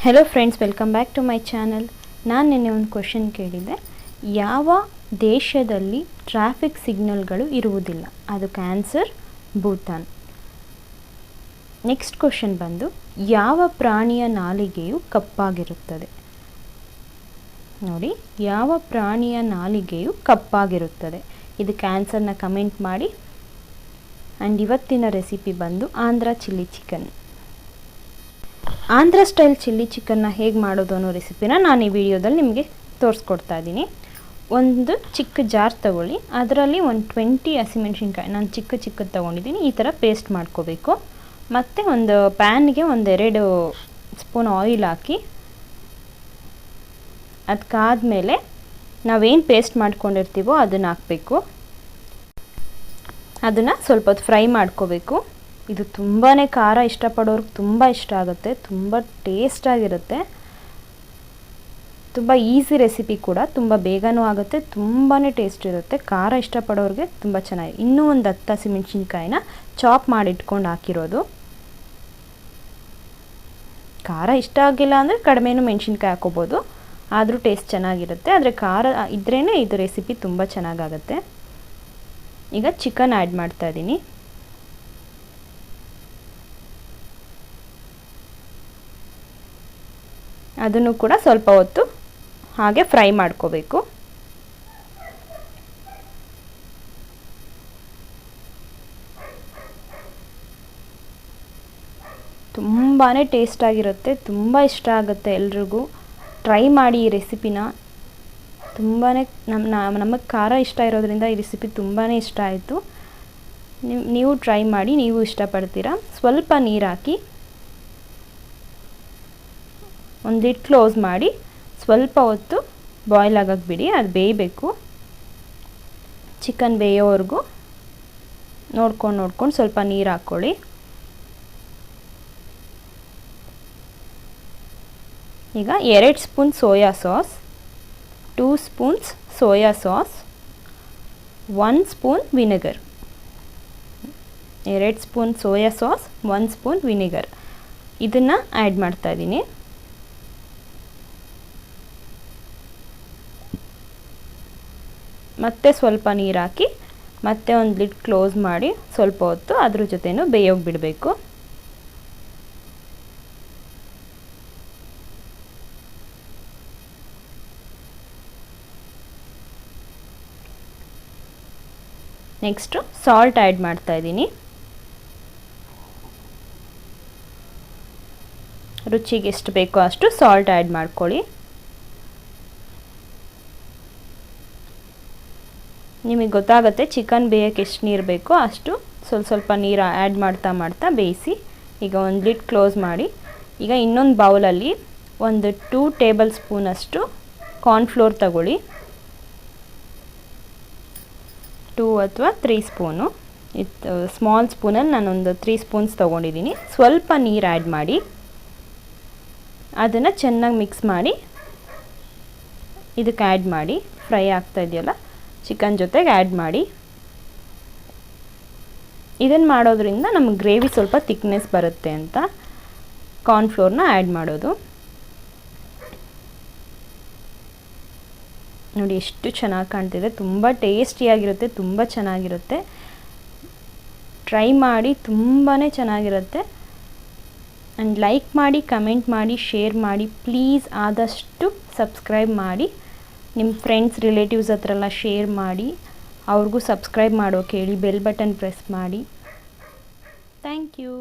Hello friends, welcome back to my channel. ನಾನು ನಿನ್ನೆ ಒಂದು ಕ್ವೆಶ್ಚನ್ ಕೇಳಿದ್ದೆ, ಯಾವ ದೇಶದಲ್ಲಿ ಟ್ರಾಫಿಕ್ ಸಿಗ್ನಲ್ಗಳು ಇರುವುದಿಲ್ಲ? ಅದಕ್ಕೆ ಆನ್ಸರ್ ಭೂತಾನ್. ನೆಕ್ಸ್ಟ್ ಕ್ವೆಶ್ಚನ್ ಬಂದು, ಯಾವ ಪ್ರಾಣಿಯ ನಾಲಿಗೆಯು ಕಪ್ಪಾಗಿರುತ್ತದೆ? ನೋಡಿ, ಯಾವ ಪ್ರಾಣಿಯ ನಾಲಿಗೆಯು ಕಪ್ಪಾಗಿರುತ್ತದೆ? ಇದಕ್ಕೆ ಆನ್ಸರ್ನ ಕಮೆಂಟ್ ಮಾಡಿ. ಆ್ಯಂಡ್ ಇವತ್ತಿನ ರೆಸಿಪಿ ಬಂದು Andhra chilli chicken. Andhra style chilli ಚಿಕನ್ನ ಹೇಗೆ ಮಾಡೋದು ಅನ್ನೋ ರೆಸಿಪಿನ ನಾನು ಈ ವಿಡಿಯೋದಲ್ಲಿ ನಿಮಗೆ ತೋರಿಸ್ಕೊಡ್ತಾ ಇದ್ದೀನಿ. ಒಂದು ಚಿಕ್ಕ ಜಾರ್ ತೊಗೊಳ್ಳಿ, ಅದರಲ್ಲಿ ಒಂದು 20 ಹಸಿಮೆಣ್ಸಿನ್ಕಾಯಿ ನಾನು ಚಿಕ್ಕದು ತೊಗೊಂಡಿದ್ದೀನಿ. ಈ ಥರ ಪೇಸ್ಟ್ ಮಾಡ್ಕೋಬೇಕು. ಮತ್ತು ಒಂದು ಪ್ಯಾನ್ಗೆ 1-2 ಸ್ಪೂನ್ ಆಯಿಲ್ ಹಾಕಿ, ಅದಕ್ಕಾದಮೇಲೆ ನಾವೇನು ಪೇಸ್ಟ್ ಮಾಡ್ಕೊಂಡಿರ್ತೀವೋ ಅದನ್ನು ಹಾಕಬೇಕು. ಅದನ್ನು ಸ್ವಲ್ಪ ಹೊತ್ತು ಫ್ರೈ ಮಾಡ್ಕೋಬೇಕು. ಇದು ತುಂಬಾ ಖಾರ ಇಷ್ಟಪಡೋರ್ಗೆ ತುಂಬ ಇಷ್ಟ ಆಗುತ್ತೆ, ತುಂಬ ಟೇಸ್ಟಾಗಿರುತ್ತೆ. ತುಂಬ ಈಸಿ ರೆಸಿಪಿ ಕೂಡ, ತುಂಬ ಬೇಗನೂ ಆಗುತ್ತೆ, ತುಂಬಾ ಟೇಸ್ಟ್ ಇರುತ್ತೆ. ಖಾರ ಇಷ್ಟಪಡೋರಿಗೆ ತುಂಬ ಚೆನ್ನಾಗಿ. ಇನ್ನೂ ಒಂದು 10 ಹಸಿಮೆಣ್ಸಿನ್ಕಾಯಿನ ಚಾಪ್ ಮಾಡಿಟ್ಕೊಂಡು ಹಾಕಿರೋದು. ಖಾರ ಇಷ್ಟ ಆಗಿಲ್ಲ ಅಂದರೆ ಕಡಿಮೆನೂ ಮೆಣಸಿನ್ಕಾಯಿ ಹಾಕೋಬೋದು, ಆದರೂ ಟೇಸ್ಟ್ ಚೆನ್ನಾಗಿರುತ್ತೆ. ಆದರೆ ಖಾರ ಇದ್ರೇ ಇದು ರೆಸಿಪಿ ತುಂಬ ಚೆನ್ನಾಗಾಗುತ್ತೆ. ಈಗ ಚಿಕನ್ ಆ್ಯಡ್ ಮಾಡ್ತಾ ಇದ್ದೀನಿ. ಅದನ್ನು ಕೂಡ ಸ್ವಲ್ಪ ಹೊತ್ತು ಹಾಗೆ ಫ್ರೈ ಮಾಡ್ಕೋಬೇಕು. ತುಂಬಾ ಟೇಸ್ಟಾಗಿರುತ್ತೆ, ತುಂಬ ಇಷ್ಟ ಆಗುತ್ತೆ ಎಲ್ರಿಗೂ. ಟ್ರೈ ಮಾಡಿ ಈ ರೆಸಿಪಿನ. ತುಂಬಾ ನಮಗೆ ಖಾರ ಇಷ್ಟ ಇರೋದ್ರಿಂದ ಈ ರೆಸಿಪಿ ತುಂಬಾ ಇಷ್ಟ ಆಯಿತು. ನೀವು ಟ್ರೈ ಮಾಡಿ, ನೀವು ಇಷ್ಟಪಡ್ತೀರಾ. ಸ್ವಲ್ಪ ನೀರು ಹಾಕಿ ಒಂದು ಲಿಡ್ ಕ್ಲೋಸ್ ಮಾಡಿ ಸ್ವಲ್ಪ ಹೊತ್ತು ಬಾಯ್ಲ್ ಆಗೋಕ್ಕೆ ಬಿಡಿ. ಅದು ಬೇಯಬೇಕು. ಚಿಕನ್ ಬೇಯೋವರೆಗೂ ನೋಡ್ಕೊಂಡು ಸ್ವಲ್ಪ ನೀರು ಹಾಕ್ಕೊಳ್ಳಿ. ಈಗ 2 spoon soya sauce, 2 spoons soya sauce, 1 spoon vinegar. 2 spoon soya sauce, 1 spoon vinegar, ಇದನ್ನು ಆ್ಯಡ್ ಮಾಡ್ತಾಯಿದ್ದೀನಿ. ಮತ್ತೆ ಸ್ವಲ್ಪ ನೀರು ಹಾಕಿ ಮತ್ತೆ ಒಂದು ಲಿಡ್ ಕ್ಲೋಸ್ ಮಾಡಿ ಸ್ವಲ್ಪ ಹೊತ್ತು ಅದ್ರ ಜೊತೆನೂ ಬೇಯೋಗಿ ಬಿಡಬೇಕು. ನೆಕ್ಸ್ಟು ಸಾಲ್ಟ್ ಆ್ಯಡ್ ಮಾಡ್ತಾ ಇದ್ದೀನಿ. ರುಚಿಗೆ ಎಷ್ಟು ಬೇಕೋ ಅಷ್ಟು ಸಾಲ್ಟ್ ಆ್ಯಡ್ ಮಾಡ್ಕೊಳ್ಳಿ. ನಿಮಗೆ ಗೊತ್ತಾಗುತ್ತೆ ಚಿಕನ್ ಬೇಯೋಕ್ಕೆ ಎಷ್ಟು ನೀರು ಬೇಕೋ ಅಷ್ಟು ಸ್ವಲ್ಪ ನೀರು ಆ್ಯಡ್ ಮಾಡ್ತಾ ಬೇಯಿಸಿ. ಈಗ ಒಂದು ಲಿಡ್ ಕ್ಲೋಸ್ ಮಾಡಿ. ಈಗ ಇನ್ನೊಂದು ಬೌಲಲ್ಲಿ ಒಂದು 2 ಟೇಬಲ್ ಸ್ಪೂನಷ್ಟು ಕಾರ್ನ್ಫ್ಲೋರ್ ತಗೊಳ್ಳಿ. 2 ಅಥವಾ 3 ಸ್ಪೂನು. ಸ್ಮಾಲ್ ಸ್ಪೂನಲ್ಲಿ ನಾನೊಂದು 3 ಸ್ಪೂನ್ಸ್ ತೊಗೊಂಡಿದ್ದೀನಿ. ಸ್ವಲ್ಪ ನೀರು ಆ್ಯಡ್ ಮಾಡಿ ಅದನ್ನು ಚೆನ್ನಾಗಿ ಮಿಕ್ಸ್ ಮಾಡಿ ಇದಕ್ಕೆ ಆ್ಯಡ್ ಮಾಡಿ. ಫ್ರೈ ಆಗ್ತಾ ಇದೆಯಲ್ಲ ಚಿಕನ್ ಜೊತೆಗೆ ಆ್ಯಡ್ ಮಾಡಿ. ಇದನ್ನು ಮಾಡೋದ್ರಿಂದ ನಮಗೆ ಗ್ರೇವಿ ಸ್ವಲ್ಪ ಥಿಕ್ನೆಸ್ ಬರುತ್ತೆ ಅಂತ ಕಾರ್ನ್ಫ್ಲೋರ್ನ ಆ್ಯಡ್ ಮಾಡೋದು. ನೋಡಿ ಎಷ್ಟು ಚೆನ್ನಾಗಿ ಕಾಣ್ತಿದೆ, ತುಂಬ ಟೇಸ್ಟಿಯಾಗಿರುತ್ತೆ, ತುಂಬ ಚೆನ್ನಾಗಿರುತ್ತೆ. ಟ್ರೈ ಮಾಡಿ, ತುಂಬಾ ಚೆನ್ನಾಗಿರುತ್ತೆ. ಆ್ಯಂಡ್ ಲೈಕ್ ಮಾಡಿ, ಕಮೆಂಟ್ ಮಾಡಿ, ಶೇರ್ ಮಾಡಿ. ಪ್ಲೀಸ್ ಆದಷ್ಟು ಸಬ್ಸ್ಕ್ರೈಬ್ ಮಾಡಿ. ನಿಮ್ಮ ಫ್ರೆಂಡ್ಸ್ ರಿಲೇಟಿವ್ಸ್ ಹತ್ರ ಎಲ್ಲ ಶೇರ್ ಮಾಡಿ. ಅವ್ರಿಗೂ ಸಬ್ಸ್ಕ್ರೈಬ್ ಮಾಡೋಕೆ ಹೇಳಿ. ಬೆಲ್ ಬಟನ್ ಪ್ರೆಸ್ ಮಾಡಿ. Thank you.